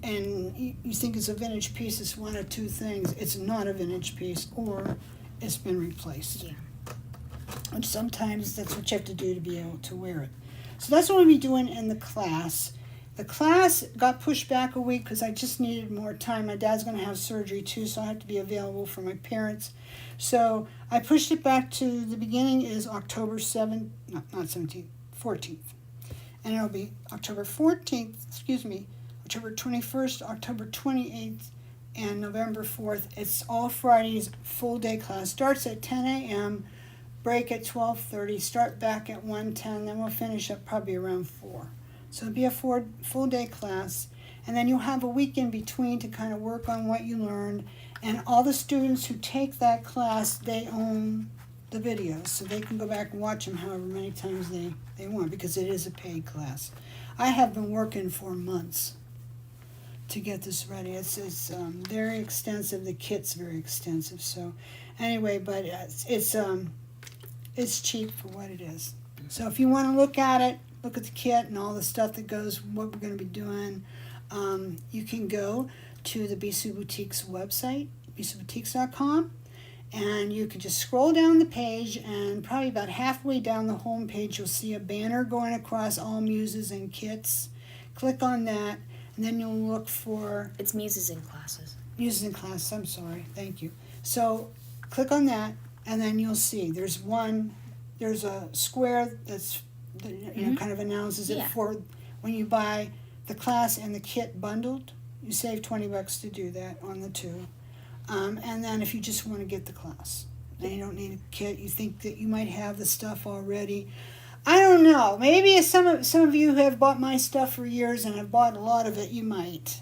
and you think it's a vintage piece, it's one of two things. It's not a vintage piece, or it's been replaced. Yeah. And sometimes that's what you have to do to be able to wear it. So that's what we'll be doing in the class. The class got pushed back a week because I just needed more time. My dad's going to have surgery too, so I have to be available for my parents. So I pushed it back to the beginning is October 7th, not 17th, 14th. And it'll be October 14th, October 21st, October 28th, and November 4th. It's all Fridays, full day class. Starts at 10 a.m., break at 12:30, start back at 1:10, then we'll finish up probably around 4. So it'll be a full day class, and then you'll have a week in between to kind of work on what you learned. And all the students who take that class, they own the videos, so they can go back and watch them however many times they want, because it is a paid class. I have been working for months to get this ready. It's very extensive. The kit's very extensive. So anyway, but it's cheap for what it is. So if you want to look at it, look at the kit and all the stuff that goes, what we're going to be doing, you can go to the Bisou Boutique's website, bisouboutique.com, and you can just scroll down the page, and probably about halfway down the home page you'll see a banner going across all muses and kits. Click on that, and then you'll look for... It's muses and classes. Muses and classes, I'm sorry, thank you. So click on that, and then you'll see there's a square that's kind of announces it for when you buy the class and the kit bundled. You save $20 to do that on the two. And then if you just want to get the class, then you don't need a kit. You think that you might have the stuff already. I don't know. Maybe some of you who have bought my stuff for years and have bought a lot of it, you might.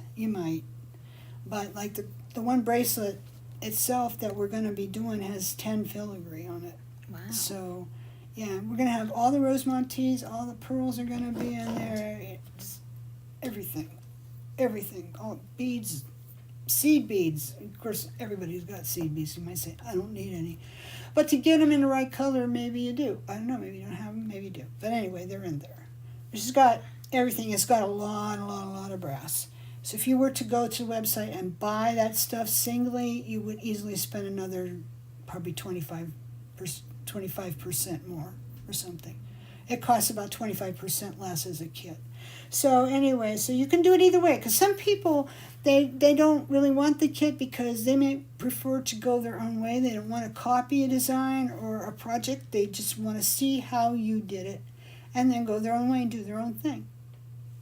But like the one bracelet itself that we're going to be doing has 10 filigree on it. Wow. So, yeah, we're going to have all the Rosemont teas, all the pearls are going to be in there. It's everything. All beads, seed beads. Of course, everybody's got seed beads. You might say, I don't need any. But to get them in the right color, maybe you do. I don't know, maybe you don't have them, maybe you do. But anyway, they're in there. It's got everything. It's got a lot of brass. So if you were to go to the website and buy that stuff singly, you would easily spend another probably 25% more or something. It costs about 25% less as a kit. So anyway, so you can do it either way, because some people, they don't really want the kit because they may prefer to go their own way. They don't want to copy a design or a project. They just want to see how you did it and then go their own way and do their own thing.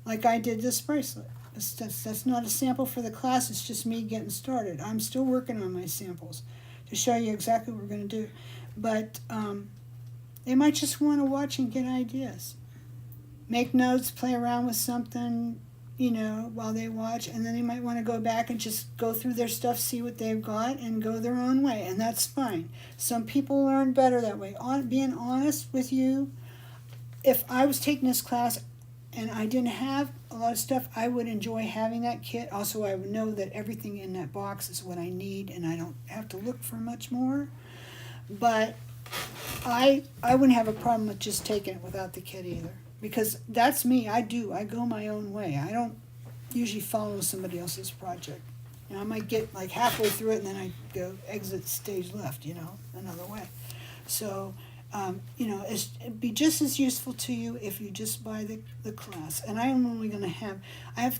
Like I did this bracelet. That's not a sample for the class. It's just me getting started. I'm still working on my samples to show you exactly what we're going to do. But they might just want to watch and get ideas. Make notes, play around with something, while they watch. And then they might want to go back and just go through their stuff, see what they've got, and go their own way. And that's fine. Some people learn better that way. Being honest with you, if I was taking this class and I didn't have a lot of stuff, I would enjoy having that kit. Also, I would know that everything in that box is what I need, and I don't have to look for much more. But I wouldn't have a problem with just taking it without the kit either, because that's me. I go my own way. I don't usually follow somebody else's project. I might get like halfway through it and then I go exit stage left, another way. So it'd be just as useful to you if you just buy the class. And I am only going to have, I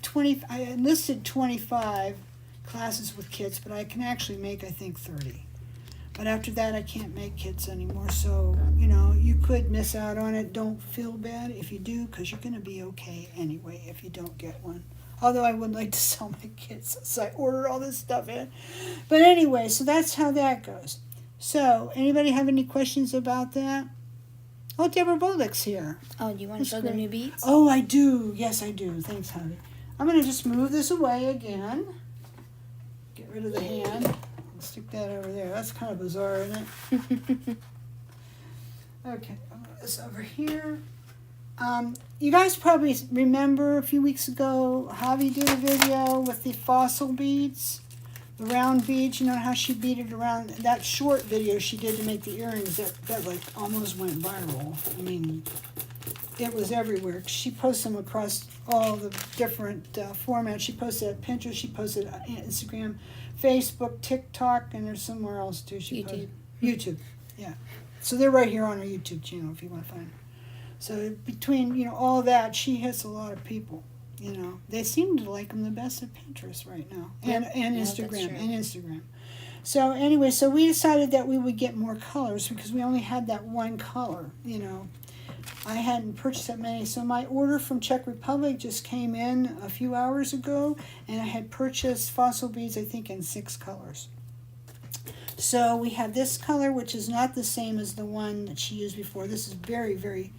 enlisted 25 classes with kits, but I can actually make, I think, 30. But after that, I can't make kits anymore. So, you could miss out on it. Don't feel bad if you do, because you're going to be okay anyway if you don't get one. Although I would like to sell my kits, so I order all this stuff in. But anyway, so that's how that goes. So, anybody have any questions about that? Oh, Deborah Bolick's here. Oh, do you want to show the new beads? Oh, I do. Yes, I do. Thanks, honey. I'm going to just move this away again. Get rid of the hand. Stick that over there. That's kind of bizarre, isn't it? Okay, I'll move this over here. You guys probably remember a few weeks ago, Javi did a video with the fossil beads. The round beads, how she beaded around. That short video she did to make the earrings, that like almost went viral. I mean, it was everywhere. She posted them across all the different formats. She posted it at Pinterest, she posted it on Instagram, Facebook, TikTok, and there's somewhere else too. She YouTube. YouTube, yeah. So they're right here on our YouTube channel if you want to find them. So between, all that, she hits a lot of people. They seem to like them the best at Pinterest right now, and Yeah, that's true. Instagram. So anyway, so we decided that we would get more colors because we only had that one color. I hadn't purchased that many, so my order from Czech Republic just came in a few hours ago, and I had purchased fossil beads, I think, in 6 colors. So we have this color, which is not the same as the one that she used before. This is very, very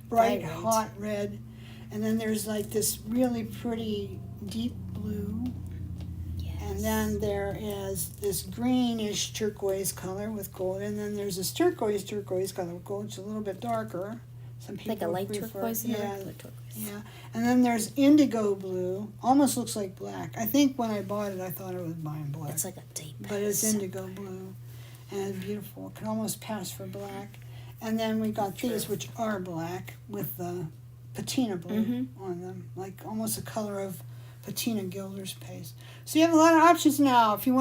bright, Vibrant. hot red. And then there's like this really pretty deep blue. Yes. And then there is this greenish turquoise color with gold. And then there's this turquoise color with gold. It's a little bit darker. Some people Like a light prefer, turquoise and a yeah, regular turquoise. yeah. And then there's indigo blue. Almost looks like black. I think when I bought it, I thought I was buying black. It's like a deep. But it's indigo blue. And it's beautiful. It can almost pass for black. And then we got these, which are black, with the patina blue on them. Like almost the color of patina gilder's paste. So you have a lot of options now. If you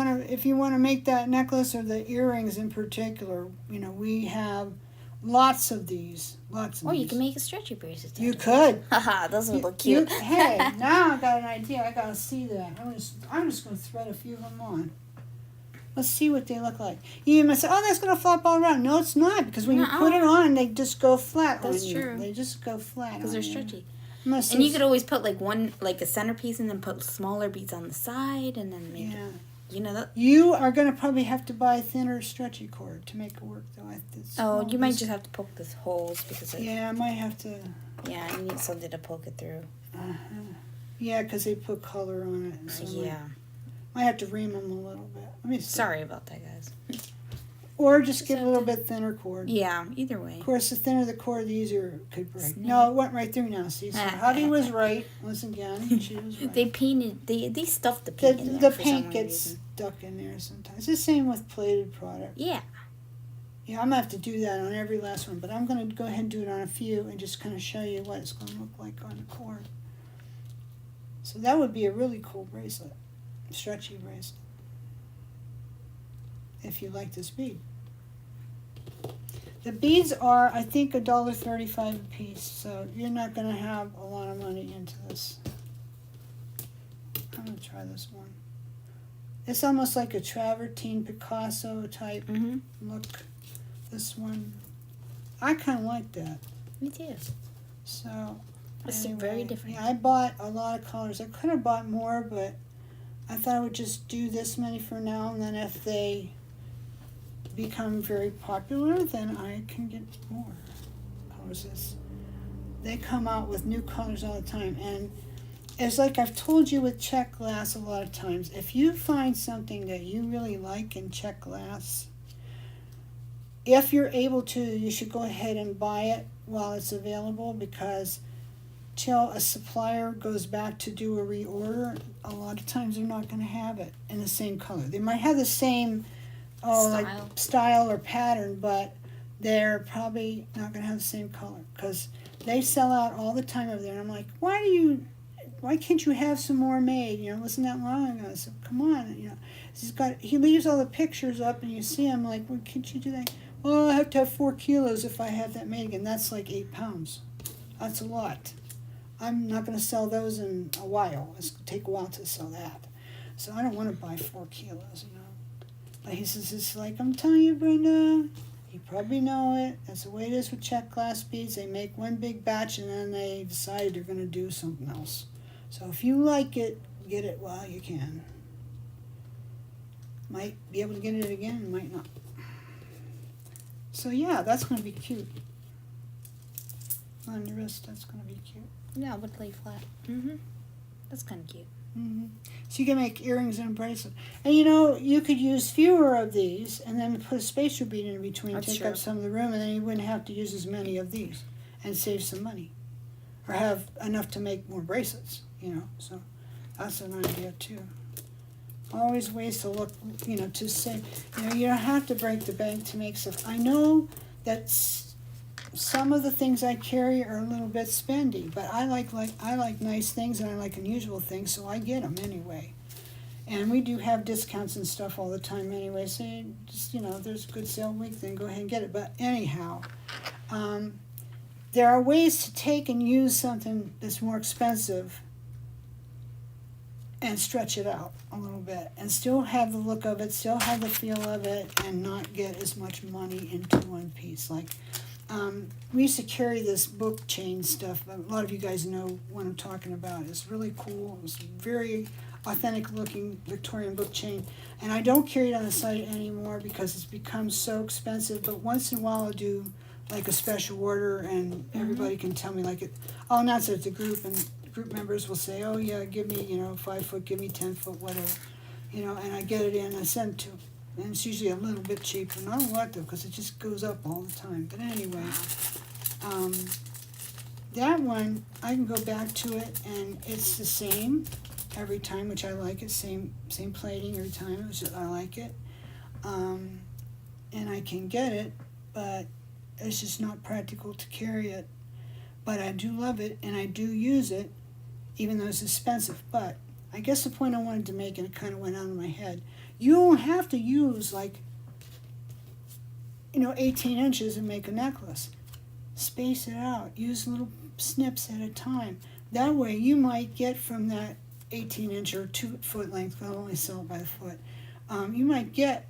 want to make that necklace or the earrings in particular, we have lots of these. Or you can make a stretchy bracelet. You could. Haha, those would look cute. Hey, now I got an idea. I gotta see that. I'm just gonna thread a few of them on. Let's see what they look like. You might say, "Oh, that's gonna flop all around." No, it's not, because when you put it on, they just go flat. That's on you. true. They just go flat Because they're on you. stretchy. Must And you use- could always put like a centerpiece and then put smaller beads on the side and then make Yeah. that. You are gonna probably have to buy thinner stretchy cord to make it work, though. Oh, you might just have to poke the holes because Yeah, I might have to. yeah, you need something to poke it through. Yeah, because they put color on it. So Yeah. might have to ream them a little bit. Let me see. Sorry about that, guys. Or just get a little bit thinner cord. Yeah, either way. Of course, the thinner the cord, the easier it could break. Snap. No, it went right through now. See, so Hubby was right. Once again, she was right. They painted. They stuffed the paint in The there for paint some gets reason. stuck in there sometimes. It's the same with plated product. Yeah. Yeah, I'm going to have to do that on every last one, but I'm going to go ahead and do it on a few and just kind of show you what it's going to look like on the cord. So that would be a really cool bracelet, stretchy bracelet, if you like this bead. The beads are, I think, $1.35 a piece, so you're not going to have a lot of money into this. I'm going to try this one. It's almost like a travertine Picasso type look. This one, I kind of like that. Me too. So, It's anyway, very different. Yeah, I bought a lot of colors. I could have bought more, but I thought I would just do this many for now, and then if they become very popular, then I can get more colors. They come out with new colors all the time, and it's like I've told you with Czech glass a lot of times. If you find something that you really like in Czech glass, if you're able to, you should go ahead and buy it while it's available, because till a supplier goes back to do a reorder, a lot of times they're not going to have it in the same color. They might have the same style or pattern, but they're probably not going to have the same color, because they sell out all the time over there. And I'm like, why can't you have some more made? Wasn't that long ago? I said, come on, he leaves all the pictures up, and you see him like, well, can't you do that? Well, I have to have 4 kilos if I have that made again. That's like 8 pounds. That's a lot. I'm not going to sell those in a while. It's going to take a while to sell that. So I don't want to buy 4 kilos, But he says, it's like, I'm telling you, Brenda, you probably know it. That's the way it is with Czech glass beads. They make one big batch, and then they decide they're going to do something else. So if you like it, get it while you can. Might be able to get it again, might not. So yeah, that's going to be cute. On your wrist, that's going to be cute. Yeah, it would lay flat. That's kind of cute. So you can make earrings and a bracelet. And you could use fewer of these and then put a spacer bead in between, That's take true. up some of the room, and then you wouldn't have to use as many of these and save some money. Or have enough to make more bracelets, So that's an idea too. Always ways to look, to save. You don't have to break the bank to make stuff. I know that some of the things I carry are a little bit spendy, but I like nice things and I like unusual things, so I get them anyway. And we do have discounts and stuff all the time anyway, so you just, if there's a good sale week, then go ahead and get it. But anyhow, there are ways to take and use something that's more expensive and stretch it out a little bit and still have the look of it, still have the feel of it, and not get as much money into one piece. Like, we used to carry this book chain stuff. A lot of you guys know what I'm talking about. It's really cool. It's very authentic looking Victorian book chain, and I don't carry it on the site anymore because it's become so expensive. But once in a while I'll do like a special order, and everybody can tell me, like, I'll announce it to group, and group members will say, oh yeah, give me 5 foot, give me 10 foot, whatever, and I get it in, I send it to them. And it's usually a little bit cheaper, not a lot though, because it just goes up all the time. But anyway, that one, I can go back to it, and it's the same every time, which I like it. Same plating every time, which I like it. And I can get it, but it's just not practical to carry it. But I do love it, and I do use it, even though it's expensive. But I guess the point I wanted to make, and it kind of went out of my head, you don't have to use 18 inches and make a necklace. Space it out. Use little snips at a time. That way you might get from that 18 inch or 2 foot length, I'll only sell it by the foot, you might get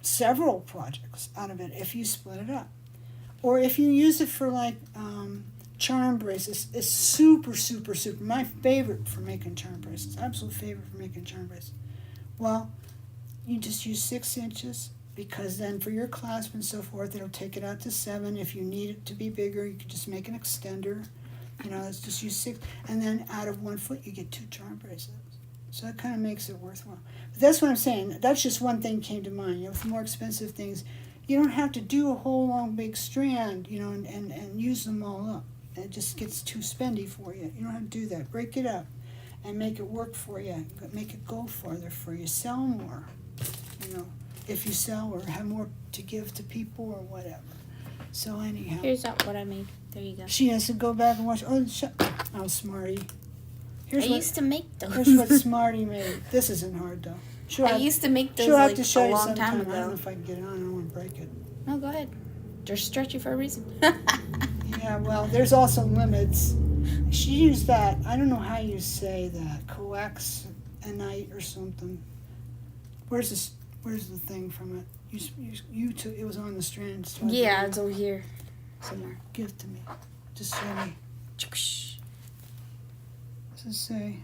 several projects out of it if you split it up. Or if you use it for charm bracelets, it's super, super, super, my favorite for making charm bracelets, absolute favorite for making charm bracelets. Well, you just use 6 inches, because then for your clasp and so forth, it'll take it out to 7. If you need it to be bigger, you can just make an extender. Let's just use 6, and then out of 1 foot, you get 2 charm bracelets. So that kind of makes it worthwhile. But that's what I'm saying. That's just one thing came to mind. For more expensive things, you don't have to do a whole long big strand, and use them all up. It just gets too spendy for you. You don't have to do that. Break it up and make it work for you. Make it go farther for you. Sell more, if you sell or have more to give to people or whatever. So anyhow. Here's what I made. There you go. She has to go back and watch. Oh, Smarty. I used to make those. Here's what Smarty made. This isn't hard, though. I used to make those have to show a you long time sometime. ago. I don't know if I can get it on. I don't want to break it. No, go ahead. They're stretchy for a reason. Yeah, well, there's also limits. She used that. I don't know how you say that. Coaxanite or something. Where's the thing from it? You took. It was on the strand. Yeah, it's over here somewhere. Give it to me. Just show me. What's it say?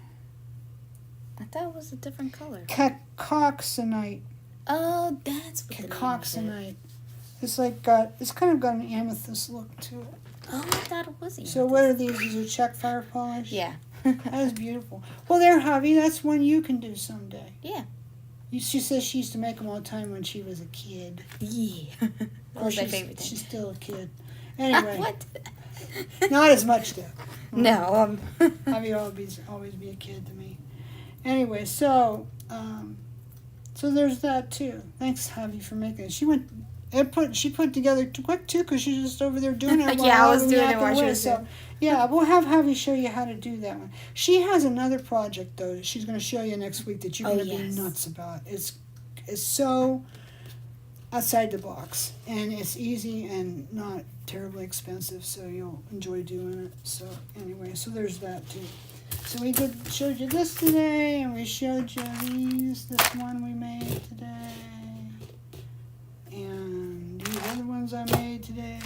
I thought it was a different color. Coxanite. Oh, that's what Coxanite. It's it's kind of got an amethyst look to it. Oh, I thought it was amethyst. So what are these? These are check fire polish? Yeah. That is beautiful. Well, there, Javi. That's one you can do someday. Yeah. She says she used to make them all the time when she was a kid. Yeah. That was my favorite thing. She's still a kid. Anyway. What? Not as much, though. No. Javi always be a kid to me. Anyway, so there's that, too. Thanks, Javi, for making it. She put together quick, too, because she's just over there doing it. Yeah, I was doing it while she was doing it. Yeah, we'll have Javi show you how to do that one. She has another project, though, that she's going to show you next week that you're going to be nuts about. It's so outside the box, and it's easy and not terribly expensive, so you'll enjoy doing it. So anyway, so there's that, too. So we showed you this today, and we showed you this one we made today. And these other ones I made today.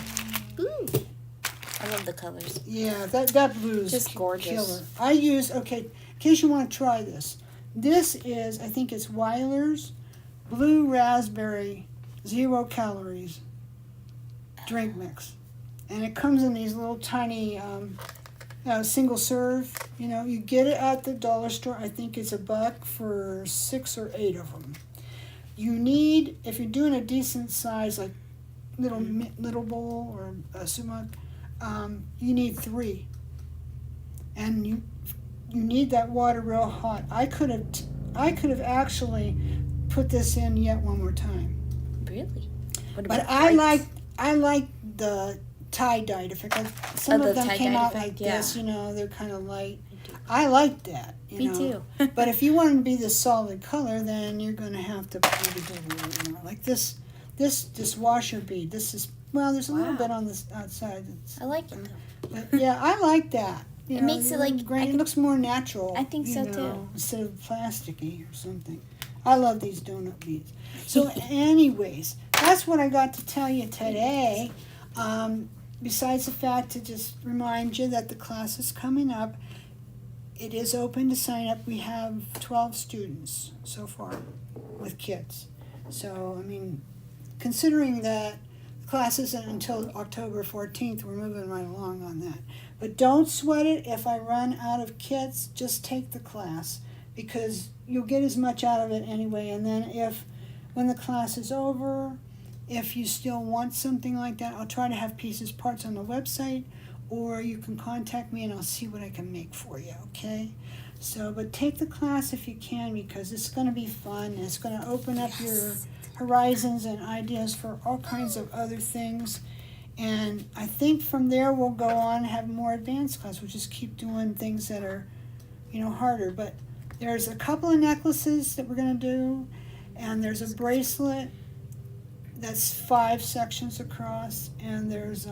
Ooh. I love the colors. Yeah, that blue is just gorgeous. Killer. I use, in case you want to try this. This is, I think it's Weiler's Blue Raspberry 0 Calories drink mix. And it comes in these little tiny single serve. You get it at the dollar store. I think it's $1 for 6 or 8 of them. You need, if you're doing a decent size, like little bowl or a sumac, you need 3. And you need that water real hot. I could have actually put this in yet one more time. Really? But I like the tie-dyed effect. Some of them came out like this, they're kind of light. I like that. Me too. But if you want to be this solid color, then you're going to have to maybe do a little more. Like this washer bead. This is, well, there's a little Wow. bit on the outside. I like it though. But yeah, I like that. It makes it like- grain. It looks more natural. I think so, too. Instead of plasticky or something. I love these donut beads. So, anyways, that's what I got to tell you today. Besides the fact to just remind you that the class is coming up. It is open to sign up. We have 12 students so far with kids. So, I mean, considering that the class isn't until October 14th, we're moving right along on that. But don't sweat it if I run out of kits. Just take the class because you'll get as much out of it anyway. And then when the class is over, if you still want something like that, I'll try to have parts on the website, or you can contact me and I'll see what I can make for you, okay? So, but take the class if you can because it's going to be fun. It's going to open up your horizons and ideas for all kinds of other things. And I think from there we'll go on and have more advanced class. We'll just keep doing things that are, harder. But there's a couple of necklaces that we're going to do, and there's a bracelet that's 5 sections across, and there's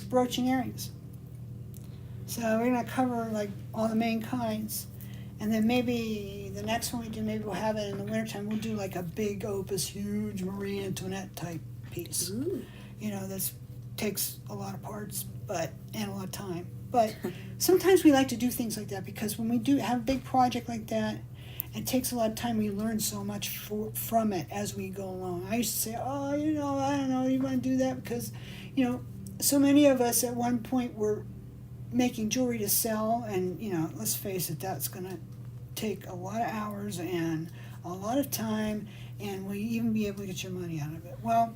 brooch and earrings. So we're going to cover like all the main kinds. And then maybe the next one we do, maybe we'll have it in the wintertime. We'll do like a big opus, huge Marie Antoinette type piece. Ooh. That takes a lot of parts and a lot of time. But sometimes we like to do things like that because when we do have a big project like that, it takes a lot of time. We learn so much from it as we go along. I used to say, I don't know, you want to do that because, so many of us at one point were making jewelry to sell, and let's face it, that's going to take a lot of hours and a lot of time, and will you even be able to get your money out of it? Well,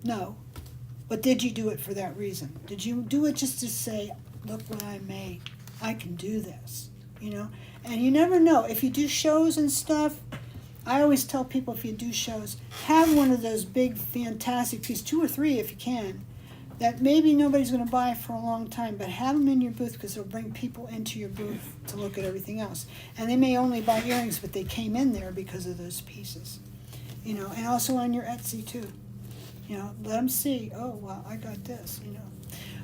no. But did you do it for that reason? Did you do it just to say, look what I made, I can do this, And you never know. If you do shows and stuff, I always tell people if you do shows, have one of those big, fantastic pieces, 2 or 3 if you can, that maybe nobody's going to buy for a long time, but have them in your booth because they'll bring people into your booth to look at everything else. And they may only buy earrings, but they came in there because of those pieces. And also on your Etsy too. Let them see, oh, well, I got this,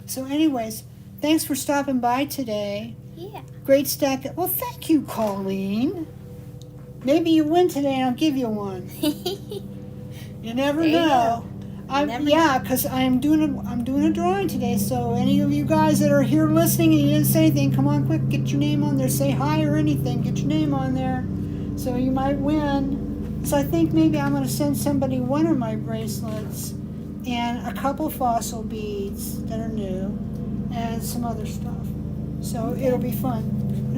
So anyways, thanks for stopping by today. Yeah. Great stack. Well, thank you, Colleen. Maybe you win today and I'll give you one. You never know. Because I'm doing a drawing today. So any of you guys that are here listening and you didn't say anything, come on quick, get your name on there. Say hi or anything. Get your name on there. So you might win. So I think maybe I'm going to send somebody one of my bracelets and a couple fossil beads that are new and some other stuff. So it'll be fun.